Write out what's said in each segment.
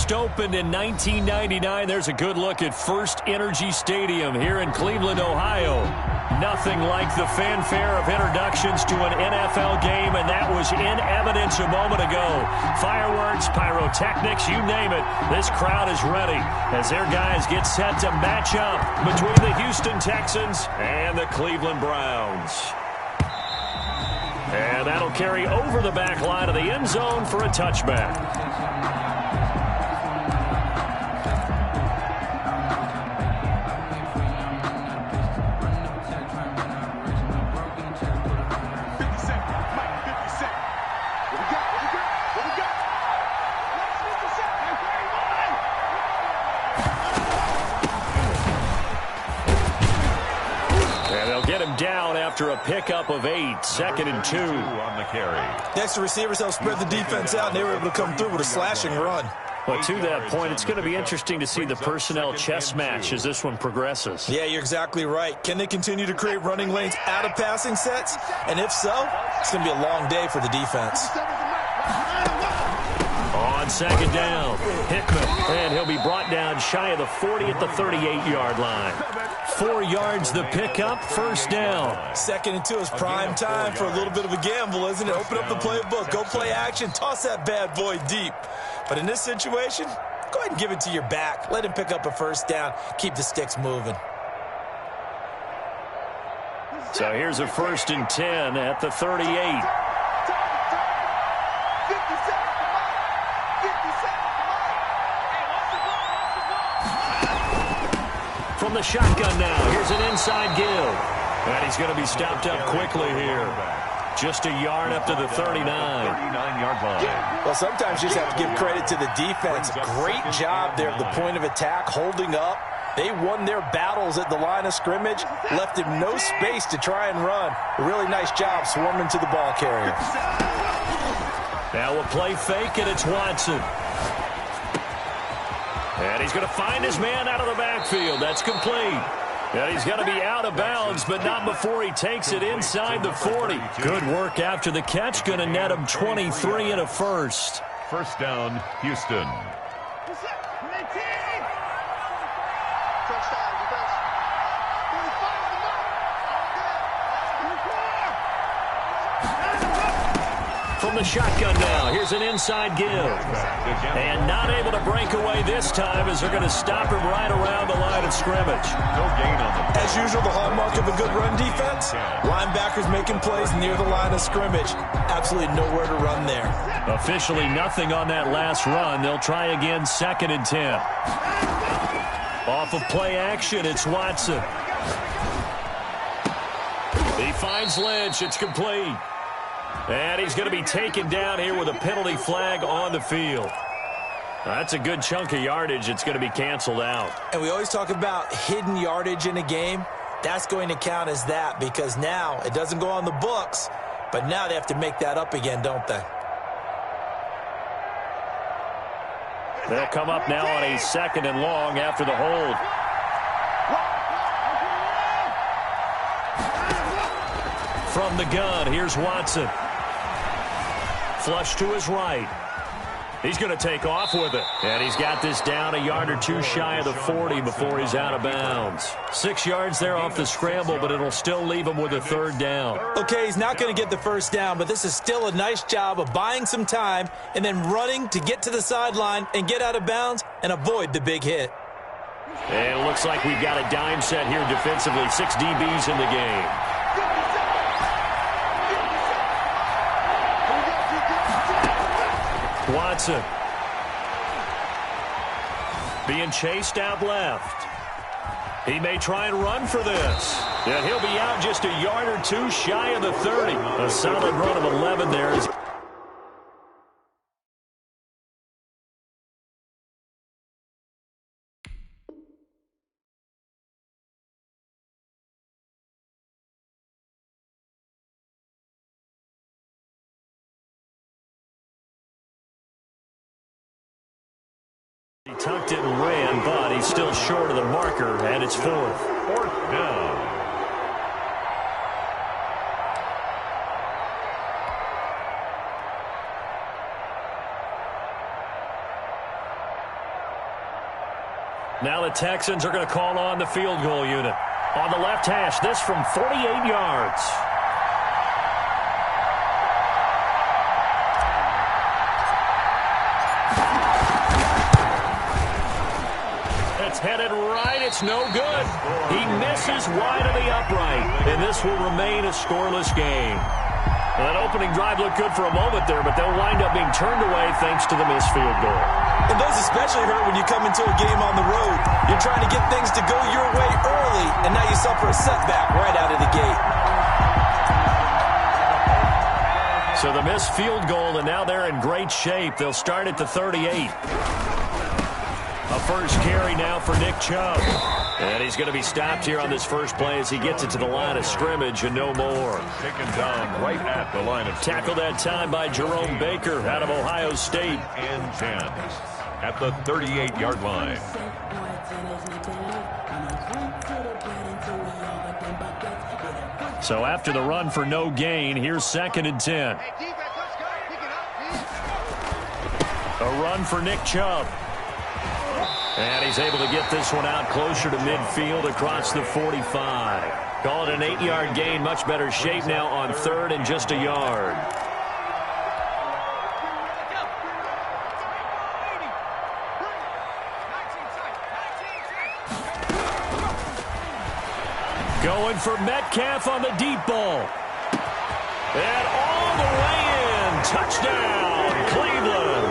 first opened in 1999. There's a good look at First Energy Stadium here in Cleveland, Ohio. Nothing like the fanfare of introductions to an NFL game, and that was in evidence a moment ago. Fireworks, pyrotechnics, you name it. This crowd is ready as their guys get set to match up between the Houston Texans and the Cleveland Browns. And that'll carry over the back line of the end zone for a touchback. Down after a pickup of 8, 2nd and 2 on the carry. Next, the receivers helped spread the defense out, and they were able to come through with a slashing run. Well, to that point, it's going to be interesting to see the personnel chess match as this one progresses. Yeah, you're exactly right. Can they continue to create running lanes out of passing sets? And if so, it's going to be a long day for the defense. On 2nd down, Hickman, and he'll be brought down shy of the 40 at the 38-yard line. 4 yards the pickup, 1st down. 2nd and 2 is prime time for a little bit of a gamble, isn't it? Open up the playbook, go play action, toss that bad boy deep. But in this situation, go ahead and give it to your back. Let him pick up a 1st down, keep the sticks moving. So here's a 1st and 10 at the 38. From the shotgun now, here's an inside give. And he's going to be stopped up quickly here. Just a yard up to the 39-yard line. Well, sometimes you just have to give credit to the defense. Great job there at the point of attack, holding up. They won their battles at the line of scrimmage, left him no space to try and run. A really nice job swarming to the ball carrier. Now a play fake, and it's Watson. And he's going to find his man out of the backfield. That's complete. And he's going to be out of bounds, but not before he takes it inside the 40. Good work after the catch. Going to net him 23 and a 1st. 1st down, Houston. From the shotgun now, here's an inside give. And not able to break away this time as they're going to stop him right around the line of scrimmage. No gain on the As usual, the hallmark of a good run defense, linebackers making plays near the line of scrimmage. Absolutely nowhere to run there. Officially nothing on that last run. They'll try again, 2nd and 10. Off of play action, it's Watson. He finds Lynch. It's complete. And he's going to be taken down here with a penalty flag on the field. That's a good chunk of yardage. It's going to be canceled out. And we always talk about hidden yardage in a game. That's going to count as that because now it doesn't go on the books, but now they have to make that up again, don't they? They'll come up now on a 2nd and long after the hold. From the gun, here's Watson. Flush to his right. He's going to take off with it. And he's got this down a yard or 2 shy of the 40 before he's out of bounds. 6 yards there off the scramble, but it'll still leave him with a 3rd down. Okay, he's not going to get the 1st down, but this is still a nice job of buying some time and then running to get to the sideline and get out of bounds and avoid the big hit. And it looks like we've got a dime set here defensively. 6 DBs in the game. Watson being chased out left. He may try and run for this. And he'll be out just a yard or 2 shy of the 30. A solid run of 11 there. He tucked it and ran, but he's still short of the marker, and it's 4th. 4th down. Now the Texans are going to call on the field goal unit. On the left hash, this from 48 yards. It's headed right. It's no good. He misses wide of the upright. And this will remain a scoreless game. Well, that opening drive looked good for a moment there, but they'll wind up being turned away thanks to the missed field goal. And those especially hurt when you come into a game on the road. You're trying to get things to go your way early, and now you suffer a setback right out of the gate. So the missed field goal, and now they're in great shape. They'll start at the 38. A first carry now for Nick Chubb. And he's going to be stopped here on this first play as he gets it to the line of scrimmage and no more. Taken down right at the line of scrimmage. Tackled that time by Jerome Baker out of Ohio State. And 10 at the 38-yard line. So after the run for no gain, here's 2nd and 10. A run for Nick Chubb. And he's able to get this one out closer to midfield across the 45. Call it an 8-yard gain. Much better shape now on 3rd and just a yard. Going for Metcalf on the deep ball. And all the way in. Touchdown, Cleveland.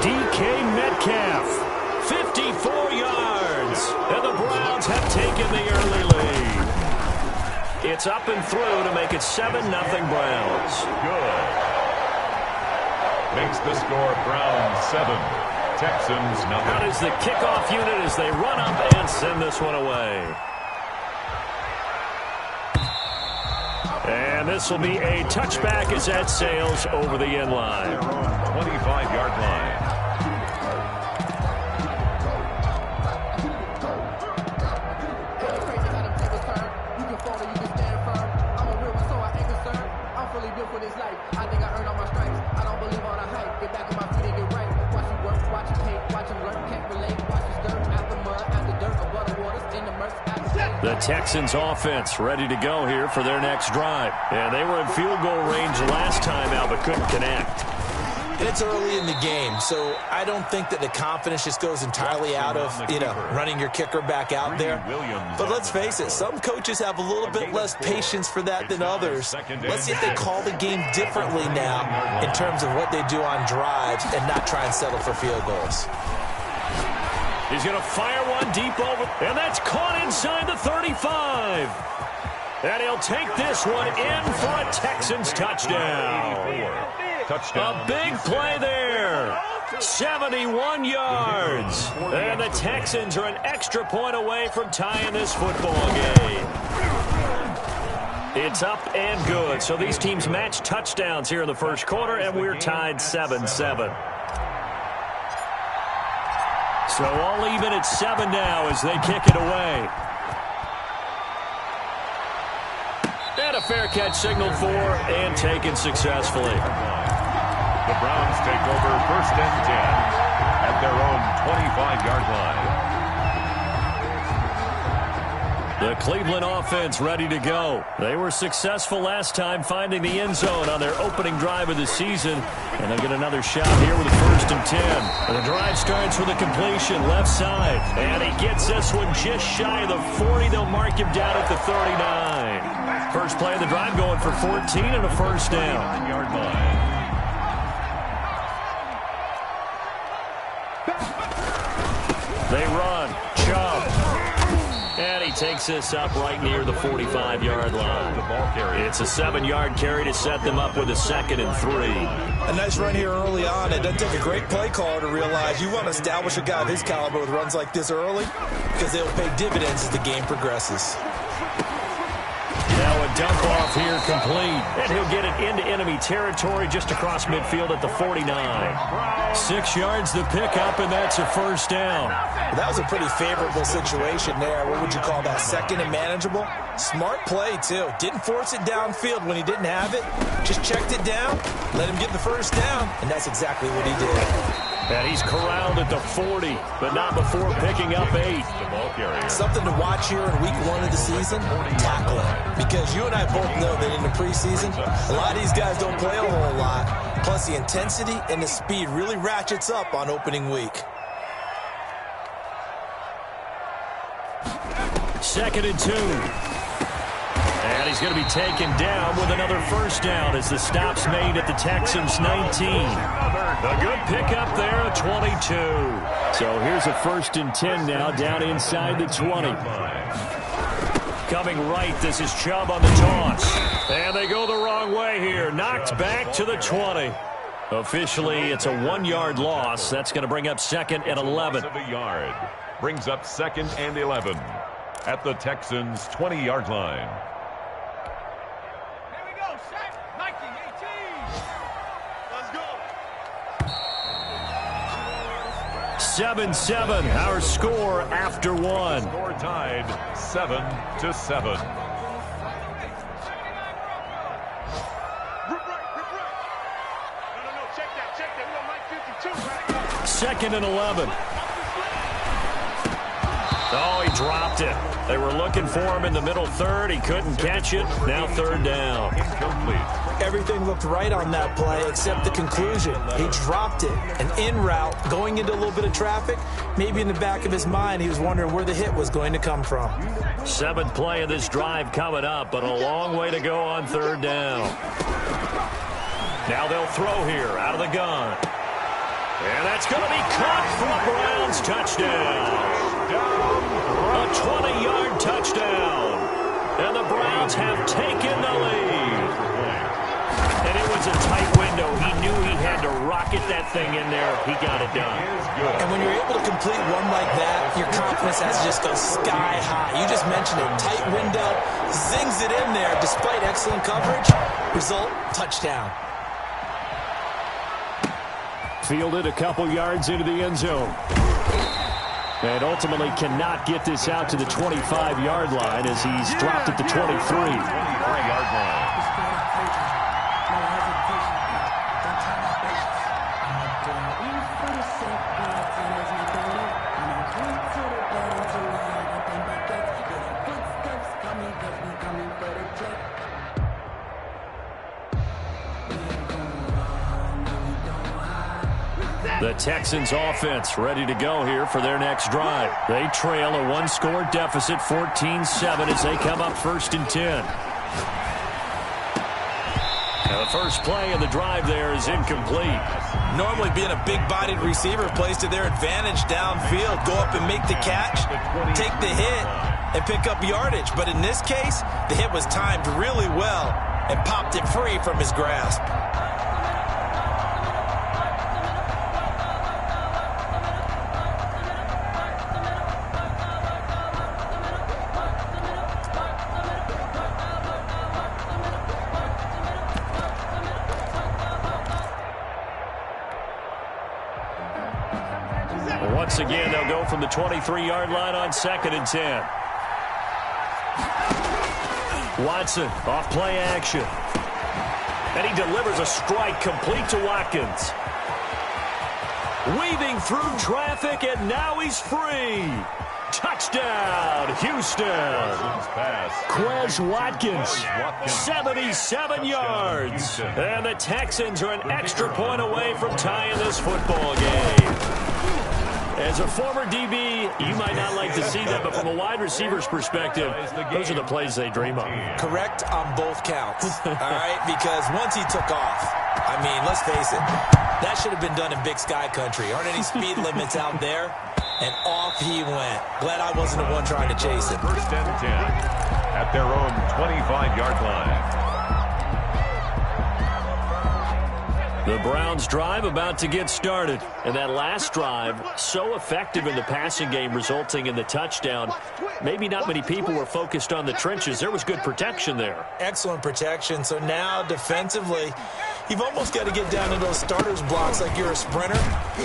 DK Metcalf. 54 yards, and the Browns have taken the early lead. It's up and through to make it 7-0 Browns. Good. Makes the score Browns 7, Texans 0. Out is the kickoff unit as they run up and send this one away. And this will be a touchback as that sails over the end line. 25-yard line. The Texans offense ready to go here for their next drive. And they were in field goal range last time out, but couldn't connect. And it's early in the game, so I don't think that the confidence just goes entirely out of, running your kicker back out there. But let's face it, some coaches have a little bit less patience for that than others. Let's see if they call the game differently now in terms of what they do on drives and not try and settle for field goals. He's going to fire one deep over, and that's caught inside the 35. And he'll take this one in for a Texans touchdown. A big play there. 71 yards. And the Texans are an extra point away from tying this football game. It's up and good. So these teams match touchdowns here in the first quarter, and we're tied 7-7. So all even at 7 now as they kick it away. And a fair catch signaled for and taken successfully. The Browns take over 1st and 10 at their own 25-yard line. The Cleveland offense ready to go. They were successful last time finding the end zone on their opening drive of the season. And they'll get another shot here with a 1st and 10. And the drive starts with a completion left side. And he gets this one just shy of the 40. They'll mark him down at the 39. First play of the drive going for 14 and a 1st down. Yard line. They run. Chubb. And he takes this up right near the 45-yard line. It's a 7-yard carry to set them up with a 2nd and 3. A nice run here early on. It doesn't take a great play caller to realize you want to establish a guy of his caliber with runs like this early because they'll pay dividends as the game progresses. Now a dump off here complete. And he'll get it into enemy territory just across midfield at the 49. 6 yards the pickup, and that's a 1st down. Well, that was a pretty favorable situation there. What would you call that? 2nd and manageable? Smart play, too. Didn't force it downfield when he didn't have it. Just checked it down, let him get the 1st down, and that's exactly what he did. And he's corralled at the 40, but not before picking up 8. Something to watch here in week 1 of the season, tackling. Because you and I both know that in the preseason, a lot of these guys don't play a whole lot. Plus, the intensity and the speed really ratchets up on opening week. 2nd and 2. And he's going to be taken down with another first down as the stop's made at the Texans' 19. A good pickup there at 22. So here's a 1st and 10 now down inside the 20. Coming right, this is Chubb on the toss. And they go the wrong way here. Knocked back to the 20. Officially, it's a 1-yard loss. That's going to bring up 2nd and 11. Brings up 2nd and 11 at the Texans' 20-yard line. 7-7, our score after 1. Score tied 7-7. Second and 11. Oh, he dropped it. They were looking for him in the middle third. He couldn't catch it. Now 3rd down. Incomplete. Everything looked right on that play except the conclusion. He dropped it. An in route, going into a little bit of traffic. Maybe in the back of his mind, he was wondering where the hit was going to come from. 7th play of this drive coming up, but a long way to go on 3rd down. Now they'll throw here out of the gun. And that's going to be caught for a Browns touchdown. A 20-yard touchdown. And the Browns have taken the lead. And it was a tight window. He knew he had to rocket that thing in there. He got it done. And when you're able to complete one like that, your confidence has to just go sky high. You just mentioned it. Tight window, zings it in there despite excellent coverage. Result, touchdown. Fielded a couple yards into the end zone. And ultimately cannot get this out to the 25-yard line as he's dropped at the 23. 23-yard line. The Texans offense ready to go here for their next drive. They trail a 1-score deficit, 14-7, as they come up 1st and 10. Now the first play of the drive there is incomplete. Normally being a big-bodied receiver plays to their advantage downfield. Go up and make the catch, take the hit, and pick up yardage. But in this case, the hit was timed really well and popped it free from his grasp. Once again, they'll go from the 23-yard line on 2nd and 10. Watson off play action. And he delivers a strike complete to Watkins. Weaving through traffic, and now he's free. Touchdown, Houston. Quez Watkins, 77 yards. And the Texans are an extra point away from tying this football game. As a former DB, you might not like to see that, but from a wide receiver's perspective, those are the plays they dream of. Correct on both counts, all right? Because once he took off, I mean, let's face it, that should have been done in Big Sky Country. Aren't any speed limits out there? And off he went. Glad I wasn't the one trying to chase it. 1st and 10 at their own 25-yard line. The Browns drive about to get started. And that last drive, so effective in the passing game, resulting in the touchdown. Maybe not many people were focused on the trenches. There was good protection there. Excellent protection. So now defensively, You've almost got to get down into those starters blocks like you're a sprinter,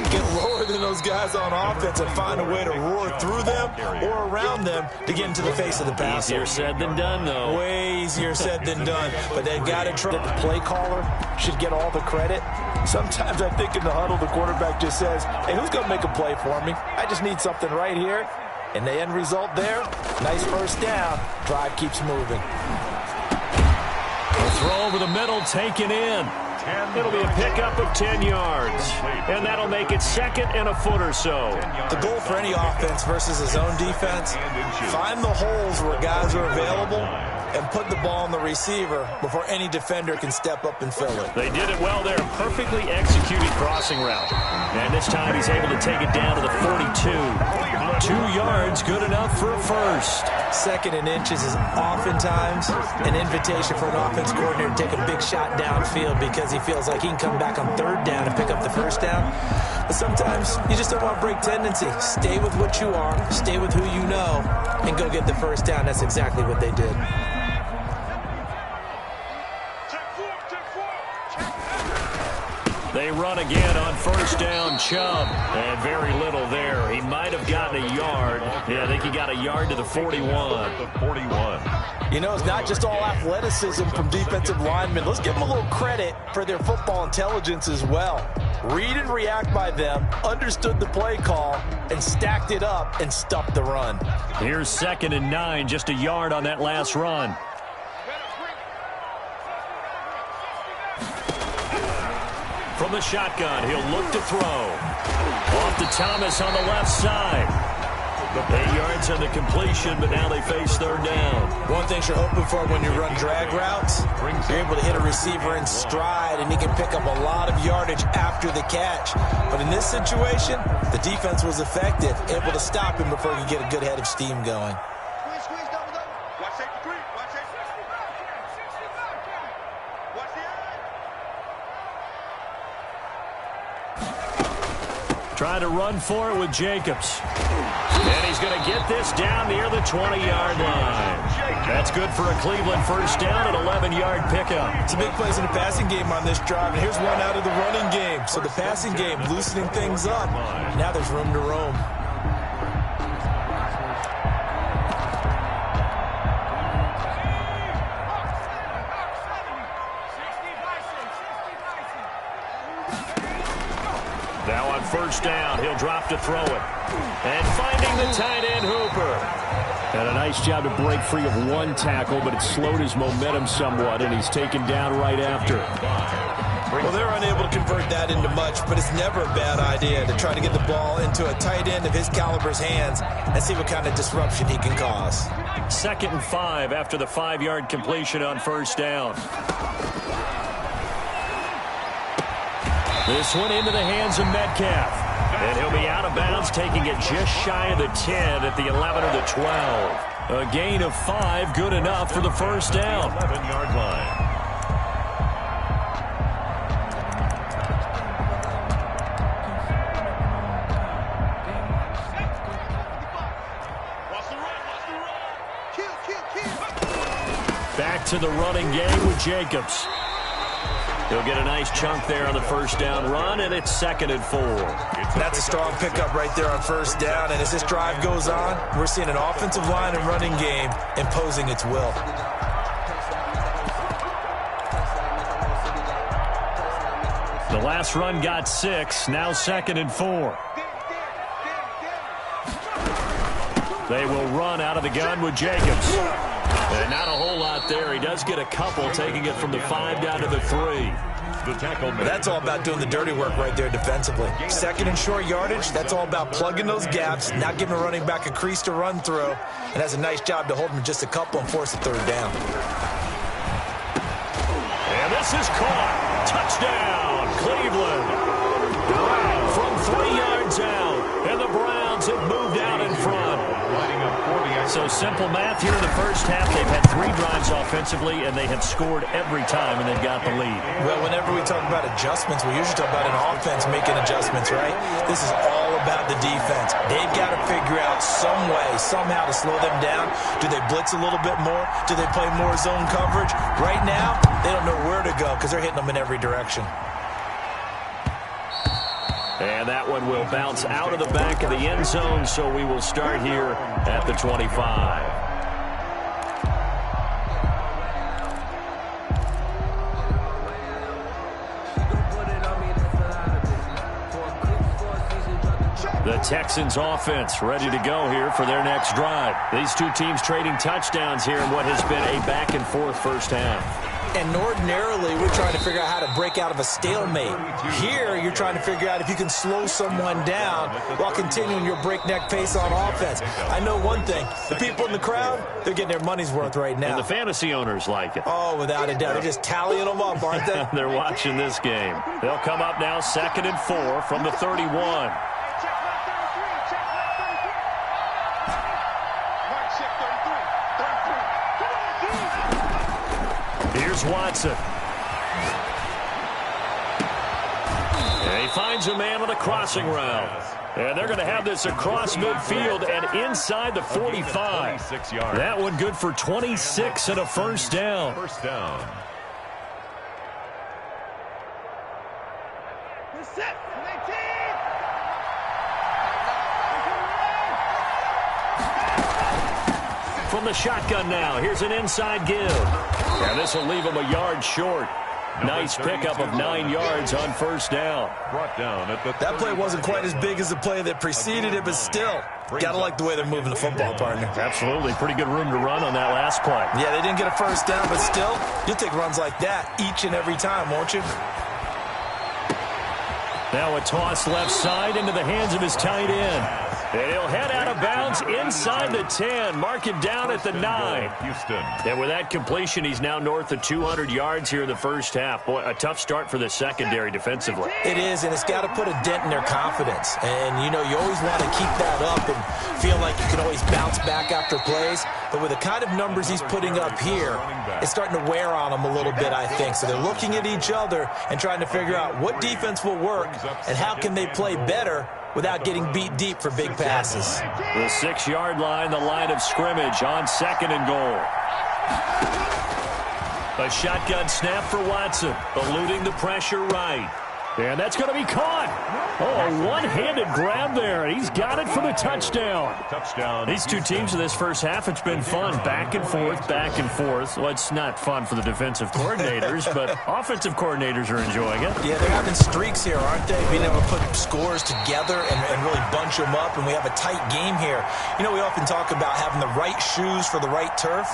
get lower than those guys on offense and find a way to roar through them or around them to get into the face of the passer. Easier said than done, though. Way easier said than done, but they've got to try. The play caller should get all the credit. Sometimes I think in the huddle, the quarterback just says, hey, who's going to make a play for me? I just need something right here. And the end result there, nice first down. Drive keeps moving. A throw over the middle, taken in. It'll be a pickup of 10 yards. And that'll make it second and a foot or so. The goal for any offense versus his own defense, find the holes where guys are available and put the ball on the receiver before any defender can step up and fill it. They did it well there. Perfectly executed crossing route. And this time he's able to take it down to the 42. 2 yards, good enough for a first. Second and inches is oftentimes an invitation for an offense coordinator to take a big shot downfield because he feels like he can come back on third down and pick up the first down. But sometimes you just don't want to break tendency. Stay with what you are, stay with who you know, and go get the first down. That's exactly what they did. They run again on first down, Chubb. And very little there. He might have gotten a yard. Yeah, I think he got a yard to the 41. You know, it's not just all athleticism from defensive linemen. Let's give them a little credit for their football intelligence as well. Read and react by them, understood the play call, and stacked it up and stuffed the run. Here's 2nd and 9, just a yard on that last run. From the shotgun, he'll look to throw. Off to Thomas on the left side. 8 yards on the completion, but now they face third down. One thing you're hoping for when you run drag routes, you're able to hit a receiver in stride, and he can pick up a lot of yardage after the catch. But in this situation, the defense was effective, able to stop him before he could get a good head of steam going. Trying to run for it with Jacobs. And he's going to get this down near the 20-yard line. That's good for a Cleveland first down, an 11-yard pickup. Some big plays in the passing game on this drive, and here's one out of the running game. So the passing game loosening things up. Now there's room to roam. Now on first down, he'll drop to throw it. And finding the tight end, Hooper. And a nice job to break free of one tackle, but it slowed his momentum somewhat, and he's taken down right after. Well, they're unable to convert that into much, but it's never a bad idea to try to get the ball into a tight end of his caliber's hands and see what kind of disruption he can cause. 2nd and 5 after the 5-yard completion on first down. This one into the hands of Metcalf. And he'll be out of bounds, taking it just shy of the 10 at the 11 or the 12. A gain of 5, good enough for the first down. 11-yard line. Back to the running game with Jacobs. He'll get a nice chunk there on the first down run, and it's 2nd and 4. That's a strong pickup right there on first down, and as this drive goes on, we're seeing an offensive line and running game imposing its will. The last run got 6, now 2nd and 4. They will run out of the gun with Jacobs. And not a whole lot there. He does get a couple, taking it from the 5 down to the 3. That's all about doing the dirty work right there defensively. 2nd and short yardage, that's all about plugging those gaps, not giving a running back a crease to run through, and has a nice job to hold him just a couple and force a third down. And this is caught. Touchdown, Cleveland. From 3 yards out, and the Browns have moved out in front. So simple math here in the first half. They've had 3 drives offensively. defensively, and they have scored every time, and they've got the lead. Well, whenever we talk about adjustments, we usually talk about an offense making adjustments, right? This is all about the defense. They've got to figure out some way, somehow to slow them down. Do they blitz a little bit more? Do they play more zone coverage? Right now, they don't know where to go because they're hitting them in every direction. And that one will bounce out of the back of the end zone, so we will start here at the 25. The Texans offense ready to go here for their next drive. These two teams trading touchdowns here in what has been a back-and-forth first half. And ordinarily, we're trying to figure out how to break out of a stalemate. Here, you're trying to figure out if you can slow someone down while continuing your breakneck pace on offense. I know one thing. The people in the crowd, they're getting their money's worth right now. And the fantasy owners like it. Oh, without a doubt. They're just tallying them up, aren't they? They're watching this game. They'll come up now 2nd and 4 from the 31. Here's Watson. And he finds a man on a crossing route. And they're going to have this across midfield and inside the 45. That one good for 26 and a first down. From the shotgun now, here's an inside give. And this will leave him a yard short. Nice pickup of 9 yards on first down. That play wasn't quite as big as the play that preceded it, but still, gotta like the way they're moving the football, partner. Absolutely. Pretty good room to run on that last play. Yeah, they didn't get a first down, but still, you'll take runs like that each and every time, won't you? Now a toss left side into the hands of his tight end. And he'll head out of bounds inside the 10. Mark him down at the 9. And with that completion, he's now north of 200 yards here in the first half. Boy, a tough start for the secondary defensively. It is, and it's got to put a dent in their confidence. And, you know, you always want to keep that up and feel like you can always bounce back after plays. But with the kind of numbers he's putting up here, it's starting to wear on them a little bit, I think. So they're looking at each other and trying to figure out what defense will work and how can they play better without getting beat deep for big passes. The 6-yard line, the line of scrimmage on 2nd and goal. A shotgun snap for Watson, eluding the pressure right. And that's going to be caught. Oh, a one-handed grab there, and he's got it for the touchdown. These two teams in this first half, it's been fun. Back and forth, back and forth. Well, it's not fun for the defensive coordinators, but offensive coordinators are enjoying it. Yeah, they're having streaks here, aren't they? Being able to put scores together and really bunch them up, and we have a tight game here. You know, we often talk about having the right shoes for the right turf.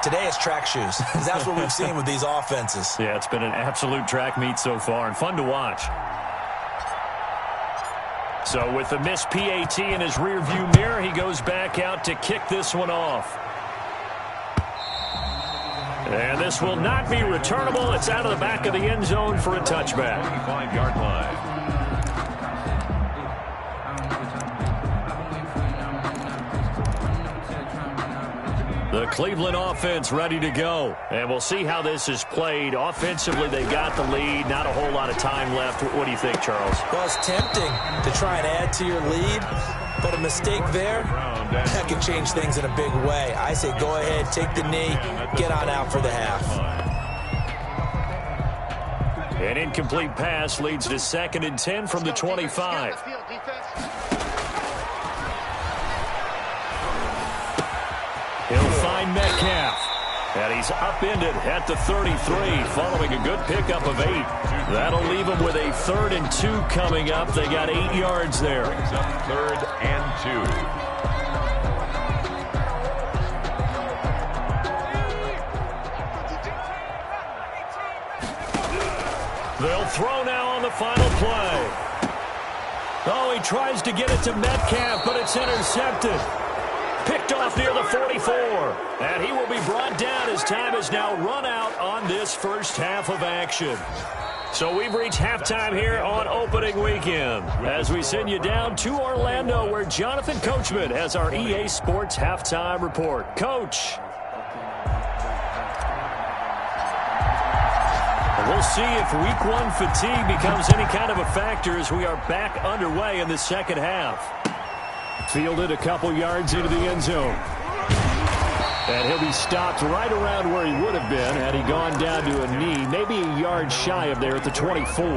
Today it's track shoes. That's what we've seen with these offenses. Yeah, it's been an absolute track meet so far and fun to watch. So with the missed PAT in his rearview mirror, he goes back out to kick this one off. And this will not be returnable. It's out of the back of the end zone for a touchback. 5-yard line. The Cleveland offense ready to go. And we'll see how this is played. Offensively, they've got the lead. Not a whole lot of time left. What do you think, Charles? Well, it's tempting to try and add to your lead, but a mistake there, that can change things in a big way. I say go ahead, take the knee, get on out for the half. An incomplete pass leads to 2nd and 10 from the 25. He'll find Metcalf. And he's upended at the 33 following a good pickup of 8. That'll leave him with a 3rd and 2 coming up. They got 8 yards there. 3rd and 2. They'll throw now on the final play. Oh, he tries to get it to Metcalf, but it's intercepted. Picked off near the 44. And he will be brought down as time has now run out on this first half of action. So we've reached halftime here on opening weekend as we send you down to Orlando where Jonathan Coachman has our EA Sports halftime report. Coach. We'll see if week one fatigue becomes any kind of a factor as we are back underway in the second half. Fielded a couple yards into the end zone. And he'll be stopped right around where he would have been had he gone down to a knee, maybe a yard shy of there at the 24.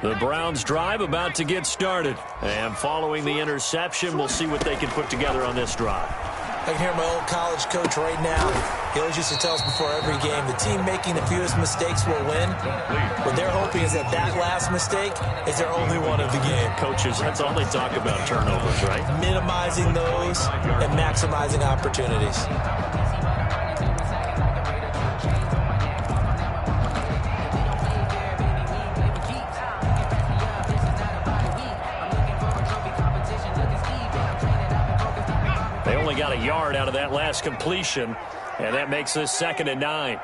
The Browns drive about to get started. And following the interception, we'll see what they can put together on this drive. I can hear my old college coach right now. He always used to tell us before every game, the team making the fewest mistakes will win. What they're hoping is that last mistake is their only one of the game. Coaches, that's all they talk about, turnovers, right? Minimizing those and maximizing opportunities. Got a yard out of that last completion, and that makes this 2nd and 9.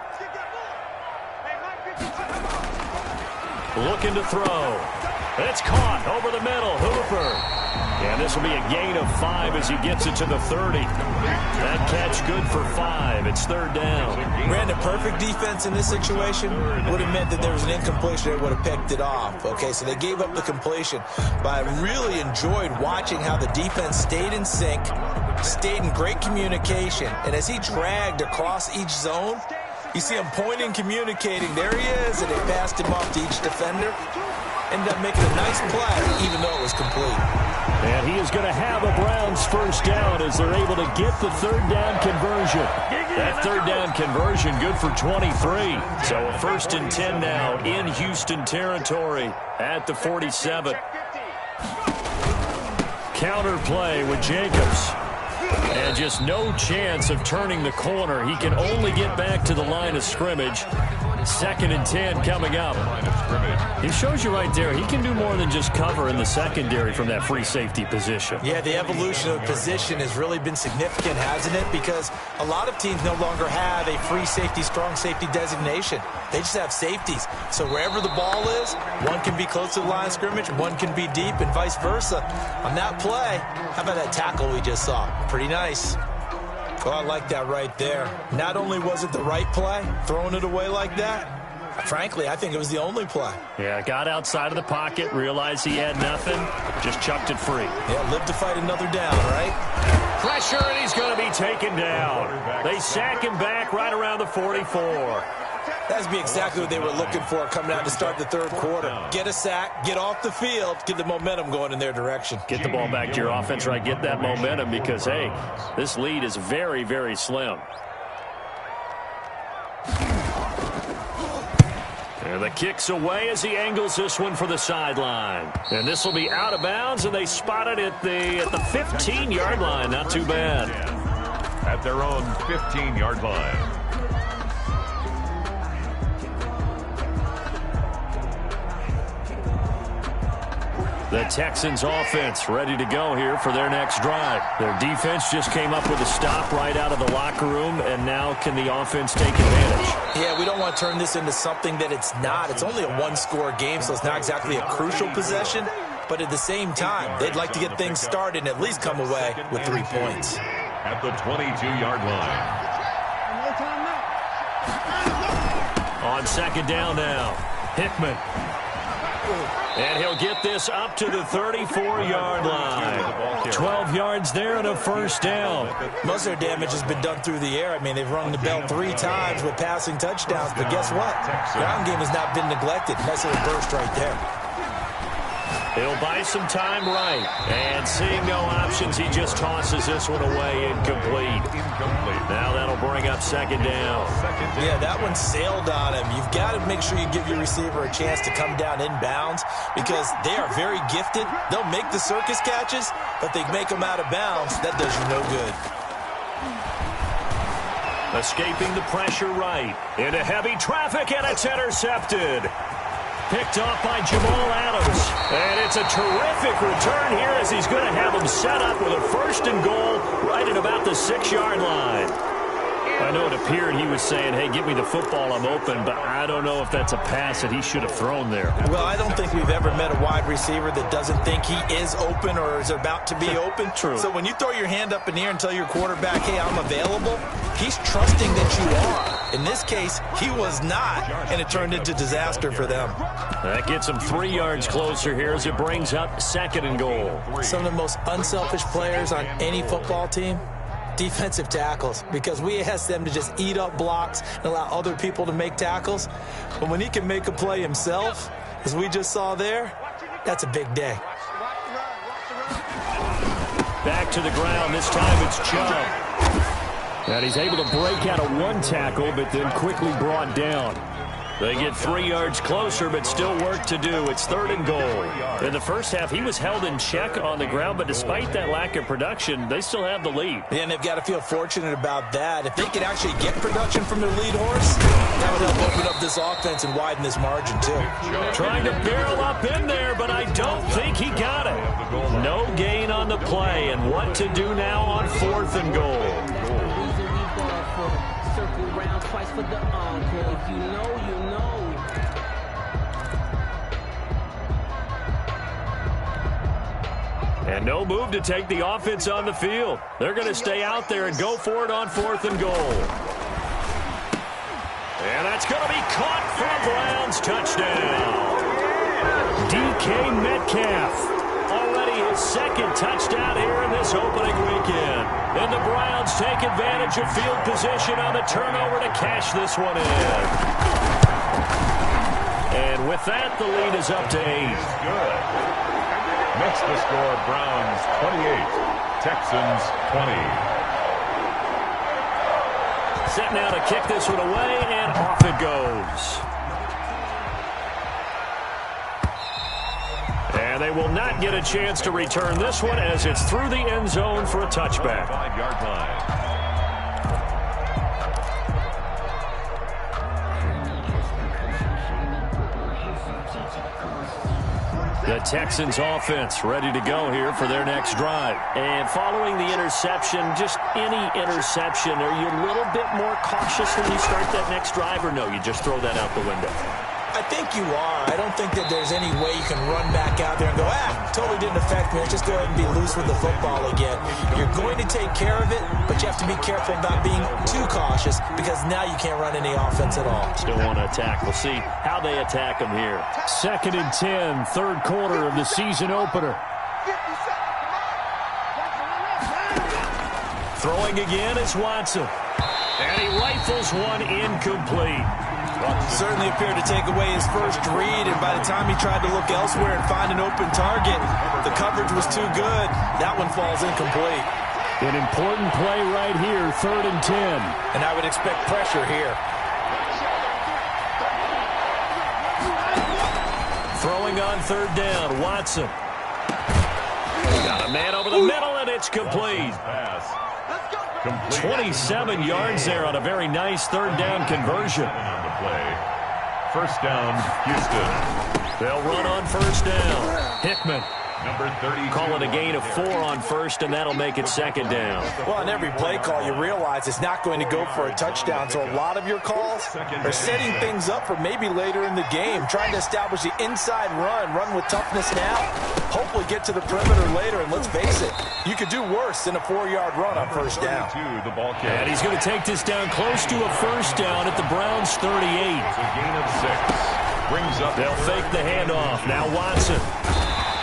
Looking to throw. It's caught over the middle. Hooper. And this will be a gain of 5 as he gets it to the 30. That catch good for 5. It's 3rd down. Brandon, perfect defense in this situation would have meant that there was an incompletion. They would have picked it off. Okay, so they gave up the completion. But I really enjoyed watching how the defense stayed in sync, stayed in great communication. And as he dragged across each zone, you see him pointing, communicating. There he is, and they passed him off to each defender. Ended up making a nice play, even though it was complete. And he is going to have a Browns first down as they're able to get the 3rd down conversion. That 3rd down conversion good for 23. So a 1st and 10 now in Houston territory at the 47. Counter play with Jacobs. And just no chance of turning the corner. He can only get back to the line of scrimmage. 2nd and 10 coming up. He shows you right there, he can do more than just cover in the secondary from that free safety position. Yeah, the evolution of position has really been significant, hasn't it? Because a lot of teams no longer have a free safety, strong safety designation. They just have safeties. So wherever the ball is, one can be close to the line of scrimmage, one can be deep, and vice versa. On that play, how about that tackle we just saw? Pretty nice. Oh, I like that right there. Not only was it the right play, throwing it away like that, frankly, I think it was the only play. Yeah, got outside of the pocket, realized he had nothing, just chucked it free. Yeah, live to fight another down, right? Pressure, and he's going to be taken down. They sack him back right around the 44. That would be exactly what they were looking for coming out to start the 3rd quarter. Get a sack, get off the field, get the momentum going in their direction. Get the ball back to your offense, right? Get that momentum because, hey, this lead is very, very slim. And the kick's away as he angles this one for the sideline. And this will be out of bounds, and they spot it at the 15-yard line. Not too bad. At their own 15-yard line. The Texans offense ready to go here for their next drive. Their defense just came up with a stop right out of the locker room, and now can the offense take advantage? Yeah, we don't want to turn this into something that it's not. It's only a 1-score game, so it's not exactly a crucial possession. But at the same time, they'd like to get things started and at least come away with 3 points. At the 22-yard line. On 2nd down now, Hickman. And he'll get this up to the 34-yard line. 12 yards there and a 1st down. Most of their damage has been done through the air. I mean, they've rung the bell 3 times with passing touchdowns. But guess what? Ground game has not been neglected. Nice little burst right there. He'll buy some time right. And seeing no options, he just tosses this one away incomplete. Now that'll bring up 2nd down. Yeah, that one sailed on him. You've got to make sure you give your receiver a chance to come down inbounds because they are very gifted. They'll make the circus catches, but they make them out of bounds. That does you no good. Escaping the pressure right. Into heavy traffic, and it's intercepted. Picked off by Jamal Adams. And it's a terrific return here as he's going to have him set up with a 1st and goal right at about the 6-yard line. I know it appeared he was saying, hey, give me the football, I'm open, but I don't know if that's a pass that he should have thrown there. Well, I don't think we've ever met a wide receiver that doesn't think he is open or is about to be open. True. So when you throw your hand up in the air and tell your quarterback, hey, I'm available, he's trusting that you are. In this case, he was not, and it turned into disaster for them. That gets him 3 yards closer here as it brings up 2nd and goal. Some of the most unselfish players on any football team, defensive tackles, because we ask them to just eat up blocks and allow other people to make tackles. But when he can make a play himself, as we just saw there, that's a big day. Back to the ground. This time it's Chubb. And he's able to break out of 1 tackle, but then quickly brought down. They get 3 yards closer, but still work to do. It's 3rd and goal. In the first half, he was held in check on the ground, but despite that lack of production, they still have the lead. And they've got to feel fortunate about that. If they could actually get production from their lead horse, that would help open up this offense and widen this margin, too. Trying to barrel up in there, but I don't think he got it. No gain on the play, and what to do now on 4th and goal. Circle round twice for the encore. If you know, you know. And no move to take the offense on the field. They're going to stay out there and go for it on 4th and goal. And that's going to be caught for a Browns touchdown. DK Metcalf. Already his 2nd touchdown here in this opening weekend. And the Browns take advantage of field position on the turnover to cash this one in. And with that, the lead is up to 8. Good. Makes the score Browns 28, Texans 20. Set now to kick this one away, and off it goes. And they will not get a chance to return this one as it's through the end zone for a touchback. 5-yard line. The Texans offense ready to go here for their next drive. And following the interception, just any interception, are you a little bit more cautious when you start that next drive, or no, you just throw that out the window? I think you are. I don't think that there's any way you can run back out there and go, totally didn't affect me. Let's just go ahead and be loose with the football again. You're going to take care of it, but you have to be careful about being too cautious because now you can't run any offense at all. Still want to attack. We'll see how they attack them here. 2nd and 10, 3rd quarter of the season opener. Throwing again is Watson. And he rifles one incomplete. Certainly appeared to take away his first read, and by the time he tried to look elsewhere and find an open target, the coverage was too good. That one falls incomplete. An important play right here, 3rd and 10. And I would expect pressure here. Throwing on 3rd down, Watson. Got a man over the middle, and it's complete. 27 yards there on a very nice 3rd down conversion. Play. 1st down, Houston. They'll run on 1st down. Hickman. Number 30. Call it a gain of 4 on 1st, and that'll make it 2nd down. Well, on every play call, you realize it's not going to go for a touchdown, so a lot of your calls are setting things up for maybe later in the game, trying to establish the inside run with toughness now, hopefully get to the perimeter later, and let's face it, you could do worse than a 4-yard run on 1st down. And he's going to take this down close to a 1st down at the Browns' 38. It's a gain of 6. Brings up. They'll fake the handoff. Now Watson.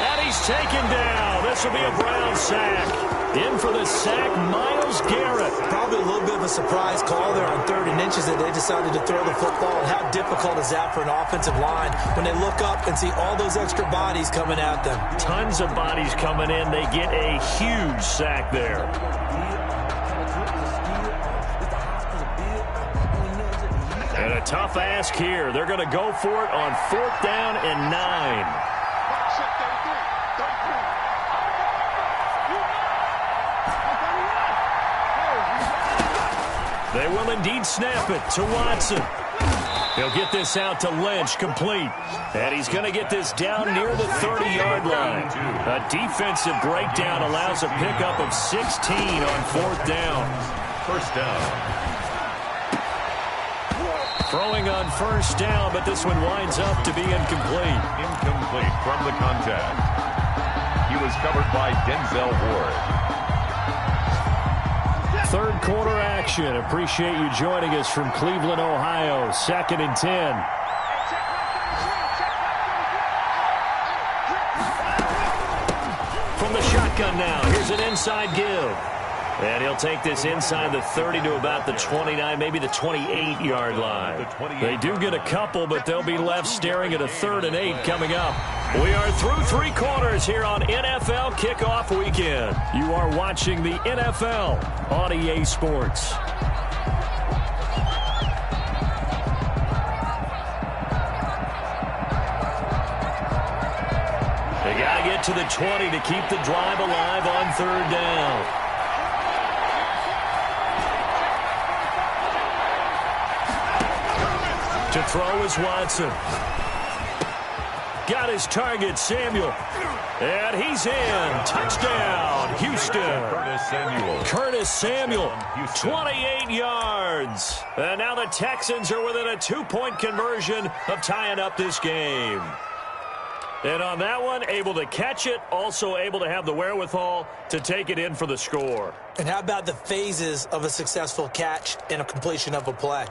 And he's taken down. This will be a Brown sack. In for the sack, Myles Garrett. Probably a little bit of a surprise call there on 3rd and inches that they decided to throw the football. And how difficult is that for an offensive line when they look up and see all those extra bodies coming at them? Tons of bodies coming in. They get a huge sack there. And a tough ask here. They're going to go for it on 4th down and 9. They will indeed snap it to Watson. He'll get this out to Lynch, complete. And he's going to get this down near the 30-yard line. A defensive breakdown allows a pickup of 16 on 4th down. 1st down. Throwing on first down, but this one winds up to be incomplete. Incomplete from the contact. He was covered by Denzel Ward. Third quarter action. Appreciate you joining us from Cleveland, Ohio. 2nd and 10. From the shotgun now. Here's an inside give. And he'll take this inside the 30 to about the 29, maybe the 28-yard line. They do get a couple, but they'll be left staring at a 3rd and 8 coming up. We are through 3 quarters here on NFL Kickoff Weekend. You are watching the NFL on EA Sports. They got to get to the 20 to keep the drive alive on 3rd down. To throw is Watson. Got his target, Samuel. And he's in. Touchdown, Houston. Curtis Samuel, 28 yards. And now the Texans are within a 2-point conversion of tying up this game. And on that one, able to catch it, also able to have the wherewithal to take it in for the score. And how about the phases of a successful catch and a completion of a play?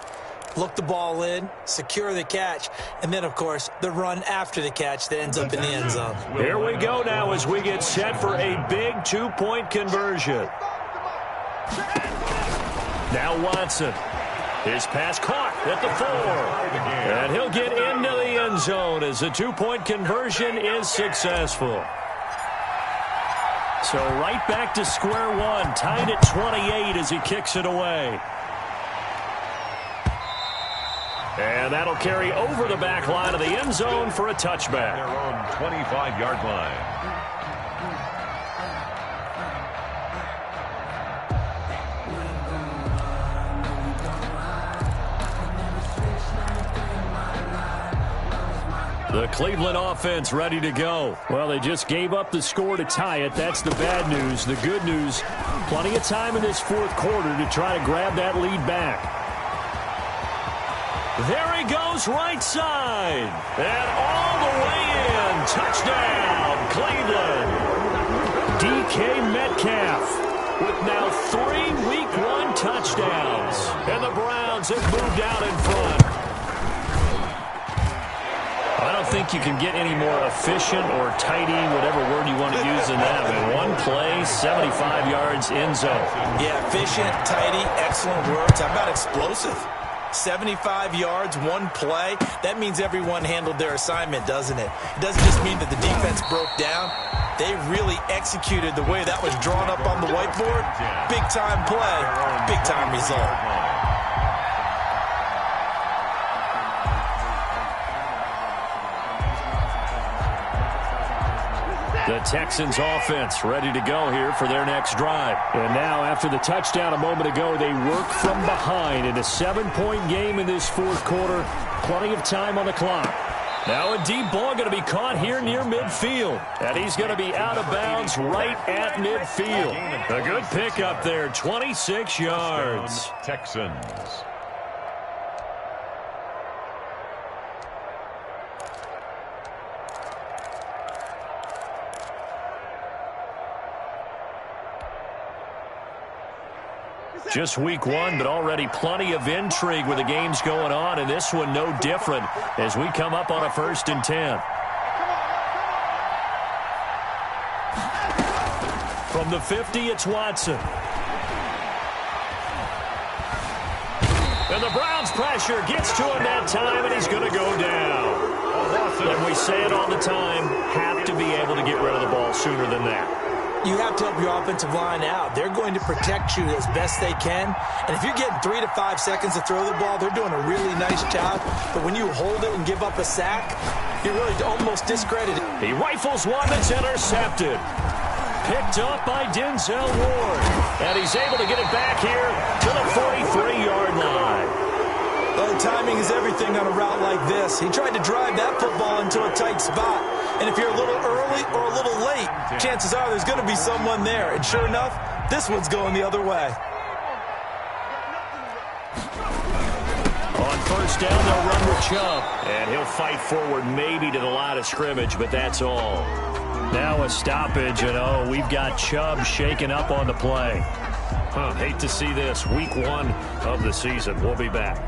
Look the ball in, secure the catch, and then, of course, the run after the catch that ends up in the end zone. Here we go now as we get set for a big 2-point conversion. Now Watson. His pass caught at the 4. And he'll get into the end zone as the 2-point conversion is successful. So right back to square one, tied at 28 as he kicks it away. And that'll carry over the back line of the end zone for a touchback. Their own 25-yard line. The Cleveland offense ready to go. Well, they just gave up the score to tie it. That's the bad news. The good news, plenty of time in this 4th quarter to try to grab that lead back. There he goes, right side. And all the way in. Touchdown, Cleveland. DK Metcalf with now 3 Week 1 touchdowns. And the Browns have moved out in front. I don't think you can get any more efficient or tidy, whatever word you want to use in that. In one play, 75 yards in zone. Yeah, efficient, tidy, excellent words. How about explosive? 75 yards, 1 play. That means everyone handled their assignment, doesn't it? It doesn't just mean that the defense broke down. They really executed the way that was drawn up on the whiteboard. Big-time play, big-time result. The Texans offense ready to go here for their next drive. And now after the touchdown a moment ago, they work from behind in a 7-point game in this 4th quarter. Plenty of time on the clock. Now a deep ball going to be caught here near midfield. And he's going to be out of bounds right at midfield. A good pickup there, 26 yards. Texans. Just week 1, but already plenty of intrigue with the games going on, and this one no different as we come up on a 1st and 10. From the 50, it's Watson. And the Browns pressure gets to him that time, and he's going to go down. And we say it all the time, have to be able to get rid of the ball sooner than that. You have to help your offensive line out. They're going to protect you as best they can. And if you're getting 3 to 5 seconds to throw the ball, they're doing a really nice job. But when you hold it and give up a sack, you're really almost discredited. He rifles one that's intercepted. Picked up by Denzel Ward. And he's able to get it back here to the 43-yard line. Well, timing is everything on a route like this. He tried to drive that football into a tight spot. And if you're a little early or a little late, chances are there's going to be someone there. And sure enough, this one's going the other way. On first down, they'll run with Chubb. And he'll fight forward maybe to the line of scrimmage, but that's all. Now a stoppage, and we've got Chubb shaken up on the play. Hate to see this. Week 1 of the season. We'll be back.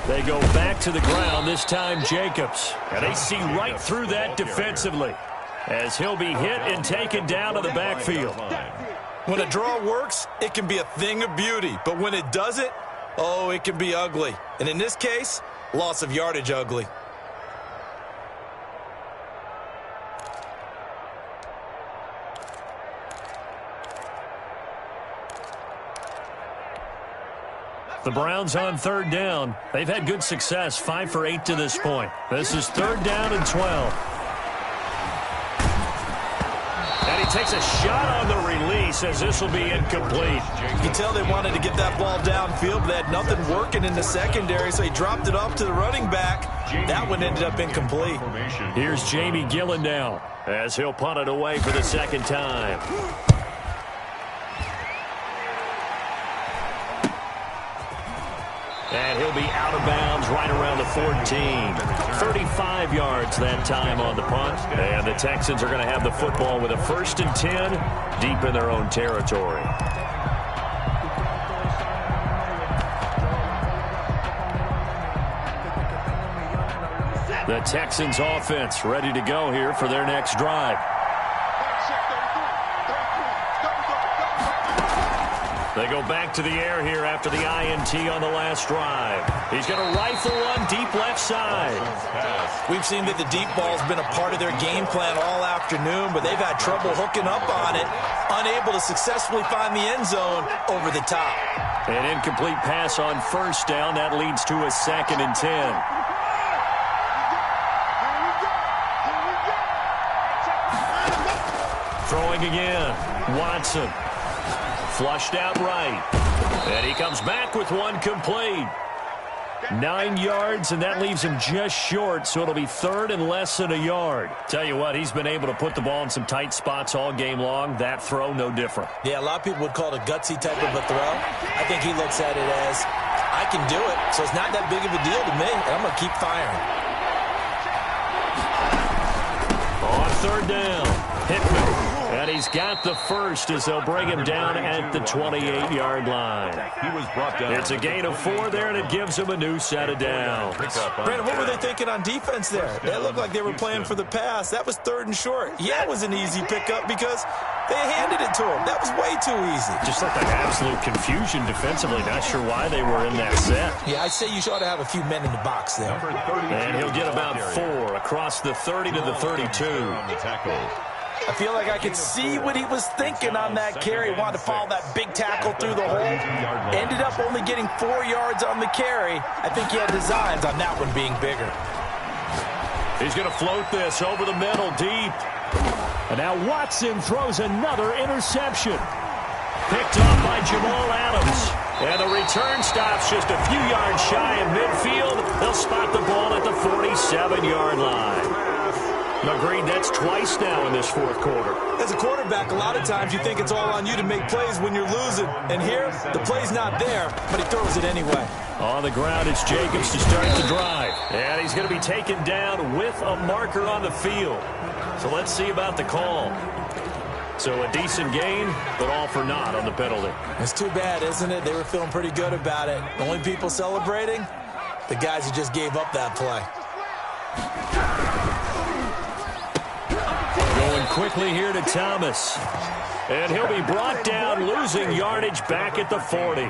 They go back to the ground, this time Jacobs. And they see right through that defensively as he'll be hit and taken down to the backfield. When a draw works, it can be a thing of beauty. But when it doesn't, it can be ugly. And in this case, loss of yardage ugly. The Browns on third down. They've had good success, 5 for 8 to this point. This is third down and 12. And he takes a shot on the release as this will be incomplete. You can tell they wanted to get that ball downfield, but they had nothing working in the secondary, so he dropped it off to the running back. That one ended up incomplete. Here's Jamie Gillen now as he'll punt it away for the second time. And he'll be out of bounds right around the 14. 35 yards that time on the punt. And the Texans are going to have the football with a 1st and 10 deep in their own territory. The Texans offense ready to go here for their next drive. They go back to the air here after the INT on the last drive. He's going to rifle one deep left side. We've seen that the deep ball's been a part of their game plan all afternoon, but they've had trouble hooking up on it, unable to successfully find the end zone over the top. An incomplete pass on first down. That leads to a 2nd and 10. Throwing again. Watson. Flushed out right. And he comes back with one complete. 9 yards, and that leaves him just short, so it'll be third and less than a yard. Tell you what, he's been able to put the ball in some tight spots all game long. That throw, no different. Yeah, a lot of people would call it a gutsy type of a throw. I think he looks at it as, I can do it, so it's not that big of a deal to me, and I'm going to keep firing. On third down, Hickman. And he's got the first as they'll bring him down at the 28-yard line. He was brought down. It's a gain of 4 there, and it gives him a new set of downs. Brandon, what were they thinking on defense there? They looked like they were playing for the pass. That was 3rd and short. Yeah, it was an easy pickup because they handed it to him. That was way too easy. Just looked like absolute confusion defensively. Not sure why they were in that set. Yeah, I'd say you ought to have a few men in the box there. And he'll get about 4 across the 30 to the 32. I feel like I could see what he was thinking on that carry. He wanted to follow that big tackle through the hole. Ended up only getting 4 yards on the carry. I think he had designs on that one being bigger. He's going to float this over the middle deep. And now Watson throws another interception. Picked off by Jamal Adams. And the return stops just a few yards shy of midfield. They'll spot the ball at the 47-yard line. Agreed, that's twice now in this 4th quarter. As a quarterback, a lot of times you think it's all on you to make plays when you're losing. And here, the play's not there, but he throws it anyway. On the ground, it's Jacobs to start the drive. And he's going to be taken down with a marker on the field. So let's see about the call. So a decent gain, but all for naught on the penalty. It's too bad, isn't it? They were feeling pretty good about it. The only people celebrating, the guys who just gave up that play. Going quickly here to Thomas. And he'll be brought down, losing yardage back at the 40.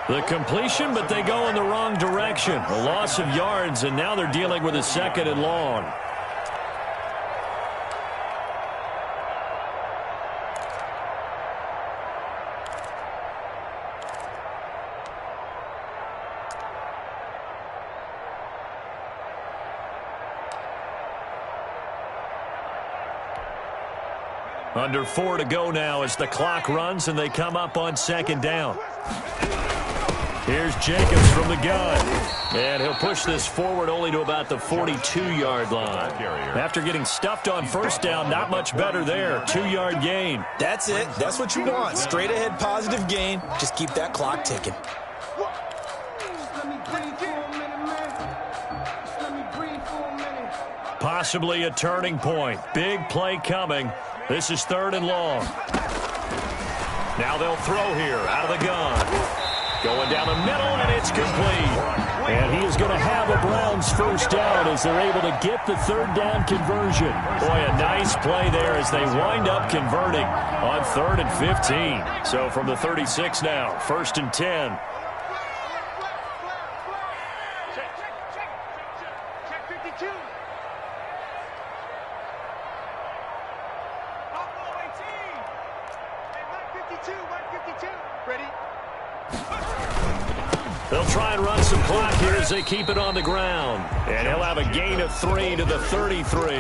The completion, but they go in the wrong direction. A loss of yards, and now they're dealing with a 2nd and long. Under 4 to go now as the clock runs and they come up on second down. Here's Jacobs from the gun. And he'll push this forward only to about the 42-yard line. After getting stuffed on first down, not much better there. 2-yard gain. That's it. That's what you want. Straight ahead positive gain. Just keep that clock ticking. Possibly a turning point. Big play coming. This is 3rd and long. Now they'll throw here out of the gun. Going down the middle, and it's complete. And he is going to have a Browns first down as they're able to get the 3rd down conversion. Boy, a nice play there as they wind up converting on 3rd and 15. So from the 36 now, 1st and 10. They'll try and run some clock here as they keep it on the ground. And he'll have a gain of 3 to the 33.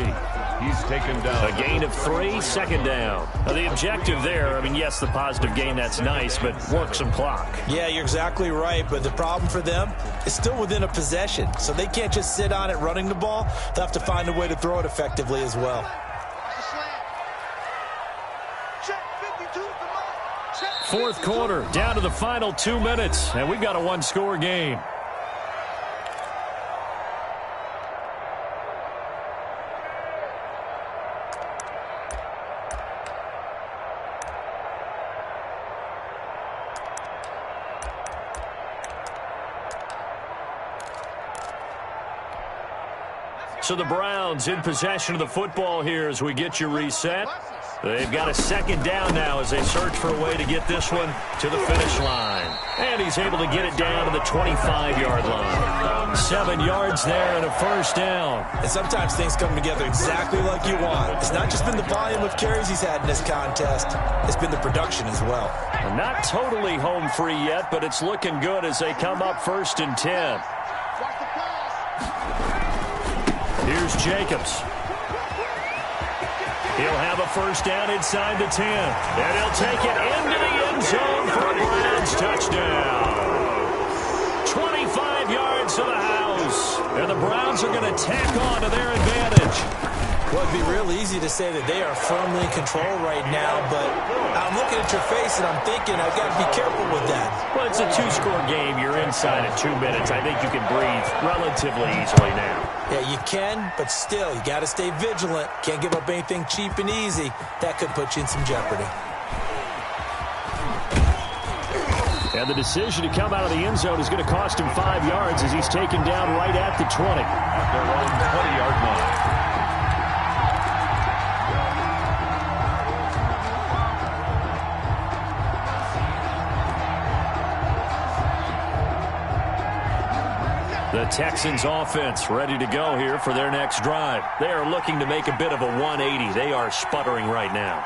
He's taken down. A gain of 3, 2nd down. Now, the objective there, I mean, yes, the positive gain, that's nice, but work some clock. Yeah, you're exactly right, but the problem for them is still within a possession, so they can't just sit on it running the ball. They'll have to find a way to throw it effectively as well. 4th quarter, down to the final 2 minutes, and we've got a 1-score game. So the Browns in possession of the football here as we get you reset. They've got a 2nd down now as they search for a way to get this one to the finish line. And he's able to get it down to the 25-yard line. 7 yards there and a first down. And sometimes things come together exactly like you want. It's not just been the volume of carries he's had in this contest. It's been the production as well. Not totally home free yet, but it's looking good as they come up 1st and 10. Here's Jacobs. He'll have a first down inside the 10. And he'll take it into the end zone for a Browns touchdown. 25 yards to the house. And the Browns are going to tack on to their advantage. Well, it'd be real easy to say that they are firmly in control right now, but I'm looking at your face and I'm thinking I've got to be careful with that. Well, it's a 2-score game. You're inside at 2 minutes. I think you can breathe relatively easily now. Yeah, you can, but still, you got to stay vigilant. Can't give up anything cheap and easy. That could put you in some jeopardy. And the decision to come out of the end zone is going to cost him 5 yards as he's taken down right at the 20. Their own 20-yard line. The Texans offense ready to go here for their next drive. They are looking to make a bit of a 180. They are sputtering right now.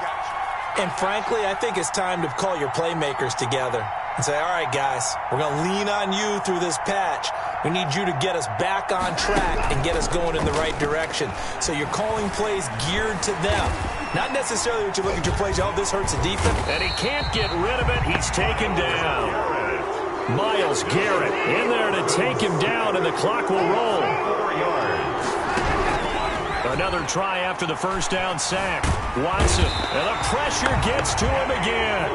And frankly, I think it's time to call your playmakers together and say, all right, guys, we're going to lean on you through this patch. We need you to get us back on track and get us going in the right direction. So you're calling plays geared to them. Not necessarily what you look at your plays, oh, this hurts the defense. And he can't get rid of it. He's taken down. Myles Garrett in there to take him down, and the clock will roll. 4 yards. Another try after the first down sack. Watson, and the pressure gets to him again.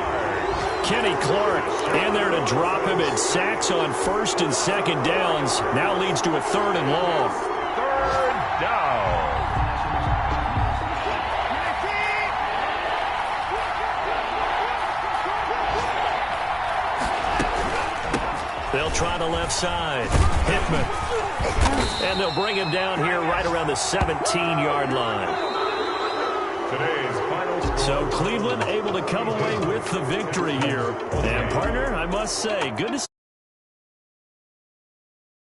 Kenny Clark in there to drop him, and sacks on 1st and 2nd downs. Now leads to a 3rd and long. 3rd down. They'll try the left side. Hickman. And they'll bring him down here right around the 17-yard line. Today's final score. So Cleveland able to come away with the victory here. And partner, I must say, good to see.